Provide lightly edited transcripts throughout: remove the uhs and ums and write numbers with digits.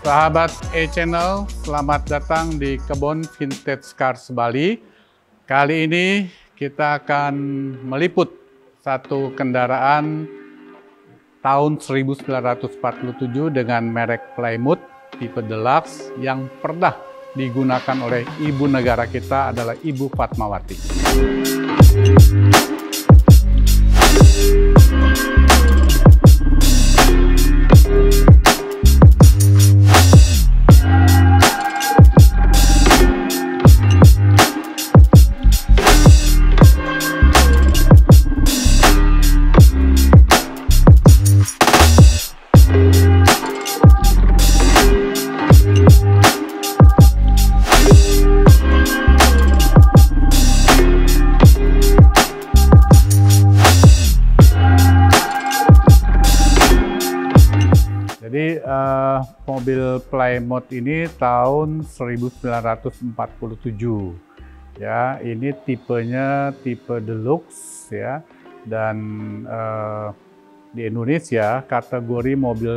Sahabat E-Channel, selamat datang di Kebun Vintage Cars Bali. Kali ini kita akan meliput satu kendaraan tahun 1947 dengan merek Plymouth tipe Deluxe yang pernah digunakan oleh ibu negara kita adalah Ibu Fatmawati. Jadi mobil Plymouth ini tahun 1947 ya, ini tipenya tipe Deluxe ya, dan di Indonesia kategori mobil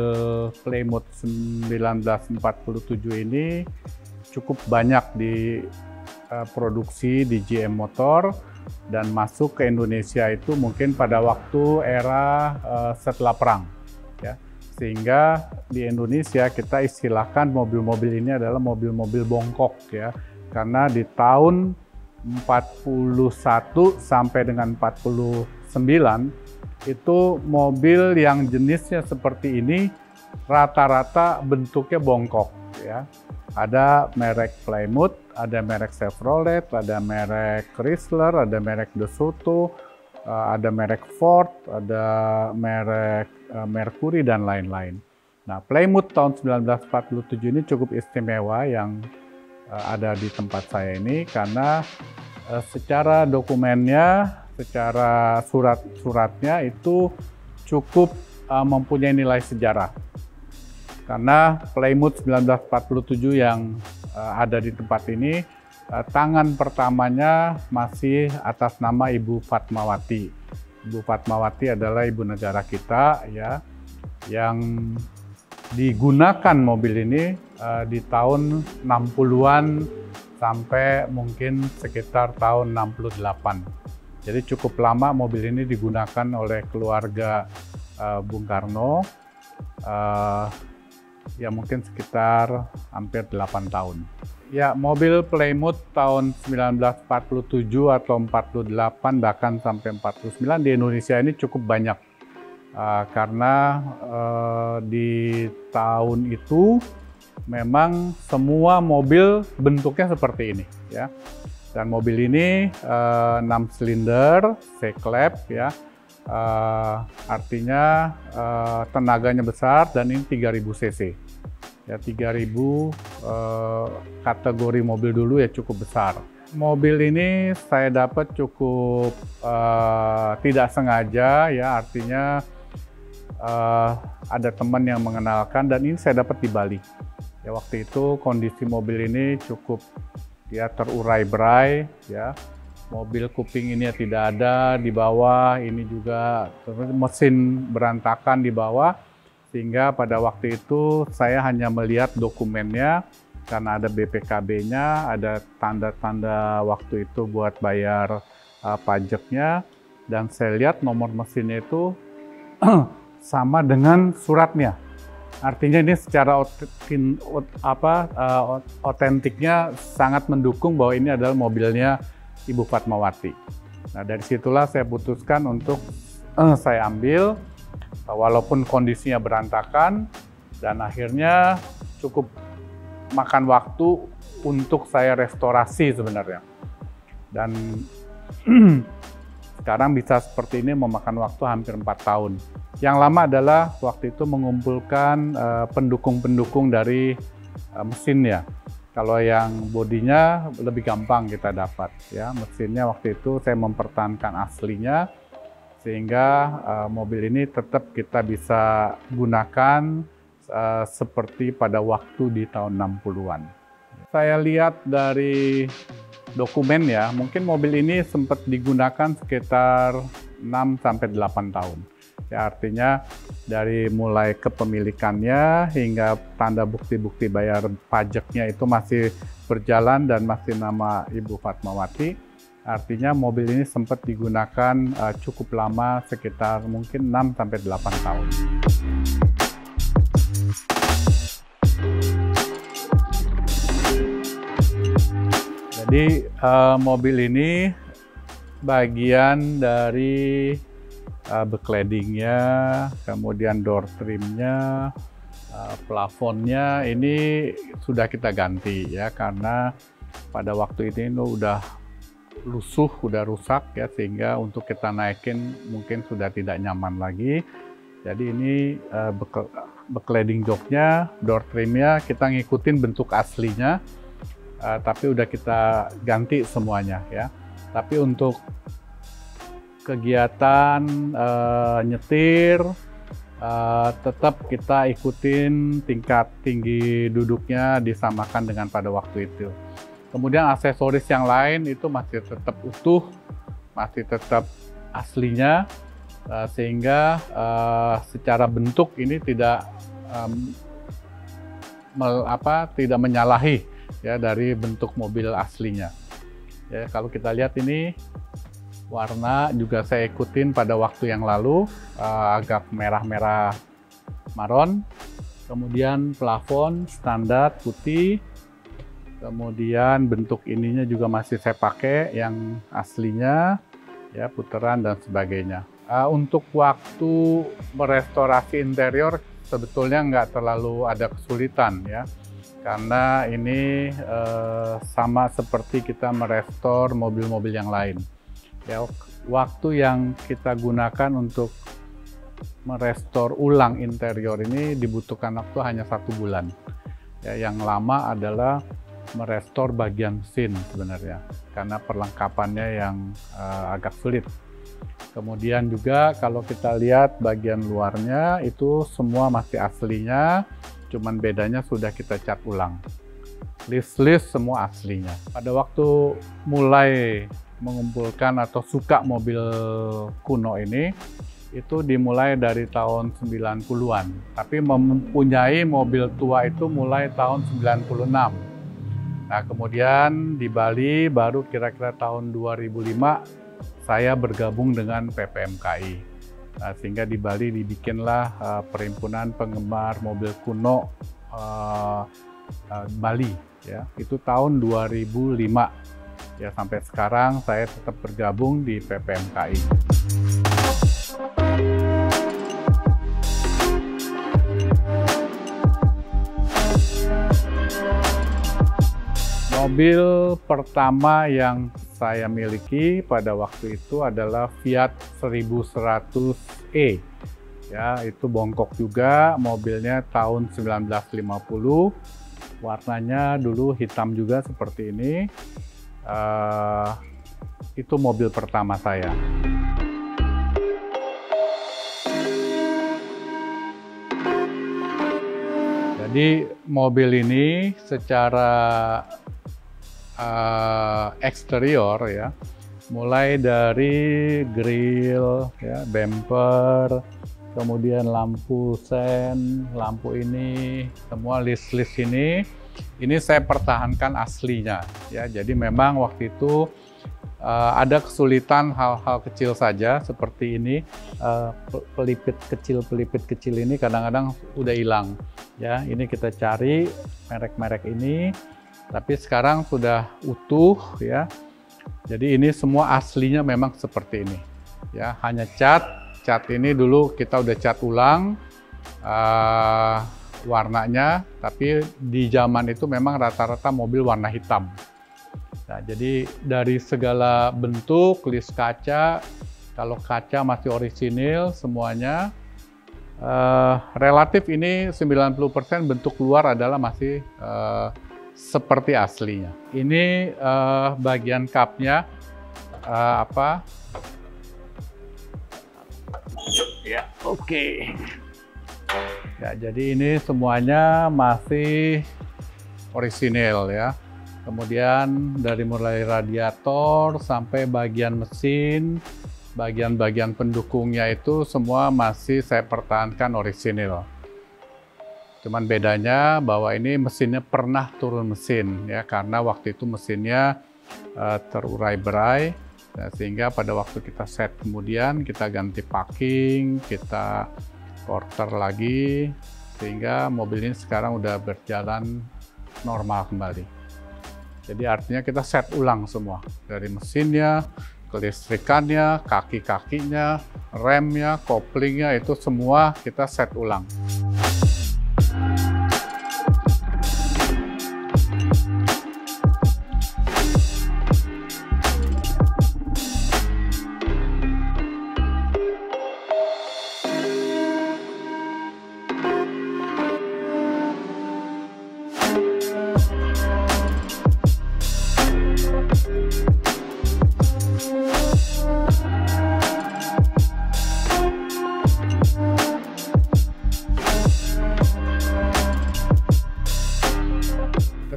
Plymouth 1947 ini cukup banyak diproduksi di GM Motor dan masuk ke Indonesia itu mungkin pada waktu era setelah perang ya. Sehingga di Indonesia kita istilahkan mobil-mobil ini adalah mobil-mobil bongkok ya, karena di tahun 41 sampai dengan 49 itu mobil yang jenisnya seperti ini rata-rata bentuknya bongkok ya. Ada merek Plymouth, ada merek Chevrolet, ada merek Chrysler, ada merek DeSoto, ada merek Ford, ada merek Mercury, dan lain-lain. Nah, Plymouth tahun 1947 ini cukup istimewa yang ada di tempat saya ini karena secara dokumennya, secara surat-suratnya itu cukup mempunyai nilai sejarah. Karena Plymouth 1947 yang ada di tempat ini, tangan pertamanya masih atas nama Ibu Fatmawati. Ibu Fatmawati adalah ibu negara kita ya, yang digunakan mobil ini di tahun 60-an sampai mungkin sekitar tahun 68. Jadi cukup lama mobil ini digunakan oleh keluarga Bung Karno, ya mungkin sekitar hampir 8 tahun. Ya, mobil Plymouth tahun 1947 atau 48 bahkan sampai 49 di Indonesia ini cukup banyak karena di tahun itu memang semua mobil bentuknya seperti ini ya. Dan mobil ini 6 silinder C-Clap ya, artinya tenaganya besar dan ini 3000 cc. Ya, 3000 kategori mobil dulu ya cukup besar. Mobil ini saya dapat cukup tidak sengaja ya, artinya ada teman yang mengenalkan dan ini saya dapat di Bali. Ya, waktu itu kondisi mobil ini cukup ya terurai-berai ya. Mobil kuping ini ya tidak ada di bawah, ini juga terus mesin berantakan di bawah. Sehingga pada waktu itu saya hanya melihat dokumennya karena ada BPKB-nya, ada tanda-tanda waktu itu buat bayar pajaknya, dan saya lihat nomor mesinnya itu sama dengan suratnya. Artinya ini secara otentiknya sangat mendukung bahwa ini adalah mobilnya Ibu Fatmawati. Nah, dari situlah saya putuskan untuk saya ambil. Walaupun kondisinya berantakan, dan akhirnya cukup makan waktu untuk saya restorasi sebenarnya. Dan sekarang bisa seperti ini memakan waktu hampir 4 tahun. Yang lama adalah waktu itu mengumpulkan pendukung-pendukung dari mesinnya. Kalau yang bodinya lebih gampang kita dapat ya. Mesinnya waktu itu saya mempertahankan aslinya, sehingga mobil ini tetap kita bisa gunakan seperti pada waktu di tahun 60-an. Saya lihat dari dokumen ya, mungkin mobil ini sempat digunakan sekitar 6-8 tahun. Ya, artinya dari mulai kepemilikannya hingga tanda bukti-bukti bayar pajaknya itu masih berjalan dan masih nama Ibu Fatmawati. Artinya mobil ini sempat digunakan cukup lama, sekitar mungkin 6-8 tahun. Jadi mobil ini bagian dari bekledingnya, kemudian door trimnya, plafonnya ini sudah kita ganti ya, karena pada waktu ini udah lusuh, udah rusak ya, sehingga untuk kita naikin mungkin sudah tidak nyaman lagi. Jadi ini bekleding joknya, door trimnya kita ngikutin bentuk aslinya, tapi udah kita ganti semuanya ya. Tapi untuk kegiatan nyetir tetap kita ikutin tingkat tinggi duduknya disamakan dengan pada waktu itu. Kemudian aksesoris yang lain itu masih tetap utuh, masih tetap aslinya, sehingga secara bentuk ini tidak menyalahi ya dari bentuk mobil aslinya. Ya, kalau kita lihat ini warna juga saya ikutin pada waktu yang lalu, agak merah-merah maron. Kemudian plafon standar putih. Kemudian bentuk ininya juga masih saya pakai yang aslinya, ya, putaran dan sebagainya. Untuk waktu merestorasi interior sebetulnya nggak terlalu ada kesulitan ya, karena ini sama seperti kita merestor mobil-mobil yang lain. Ya, waktu yang kita gunakan untuk merestor ulang interior ini dibutuhkan waktu hanya 1 bulan. Ya, yang lama adalah merestor bagian mesin sebenarnya, karena perlengkapannya yang agak sulit. Kemudian juga kalau kita lihat bagian luarnya itu semua masih aslinya, cuman bedanya sudah kita cat ulang. List semua aslinya. Pada waktu mulai mengumpulkan atau suka mobil kuno ini, itu dimulai dari tahun 90-an. Tapi mempunyai mobil tua itu mulai tahun 96. Nah, kemudian di Bali baru kira-kira tahun 2005 saya bergabung dengan PPMKI. Nah, sehingga di Bali dibikinlah perhimpunan penggemar mobil kuno Bali ya. Itu tahun 2005. Ya, sampai sekarang saya tetap bergabung di PPMKI. Mobil pertama yang saya miliki pada waktu itu adalah Fiat 1100E. Ya, itu bongkok juga, mobilnya tahun 1950. Warnanya dulu hitam juga seperti ini. Itu mobil pertama saya. Jadi mobil ini secara eksterior ya, mulai dari grill, ya, bumper, kemudian lampu sen, lampu ini, semua list ini saya pertahankan aslinya ya. Jadi memang waktu itu ada kesulitan hal-hal kecil saja seperti ini, pelipit kecil ini kadang-kadang udah hilang ya. Ini kita cari merek-merek ini, tapi sekarang sudah utuh ya. Jadi ini semua aslinya memang seperti ini ya, hanya cat ini dulu kita udah cat ulang warnanya, tapi di zaman itu memang rata-rata mobil warna hitam. Nah, jadi dari segala bentuk, list kaca, kalau kaca masih orisinil semuanya, relatif ini 90% bentuk luar adalah masih seperti aslinya. Ini bagian cupnya Ya, oke. Ya, jadi ini semuanya masih orisinil ya. Kemudian dari mulai radiator sampai bagian mesin, bagian-bagian pendukungnya itu semua masih saya pertahankan orisinil. Cuman bedanya bahwa ini mesinnya pernah turun mesin ya, karena waktu itu mesinnya terurai-berai, ya, sehingga pada waktu kita set kemudian kita ganti packing, kita porter lagi, sehingga mobil ini sekarang udah berjalan normal kembali. Jadi artinya kita set ulang semua, dari mesinnya, kelistrikannya, kaki-kakinya, remnya, koplingnya, itu semua kita set ulang.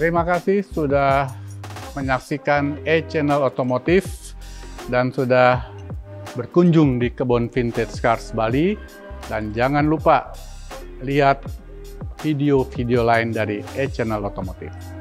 Terima kasih sudah menyaksikan E-Channel Otomotif dan sudah berkunjung di Kebun Vintage Cars Bali. Dan jangan lupa lihat video-video lain dari E-Channel Otomotif.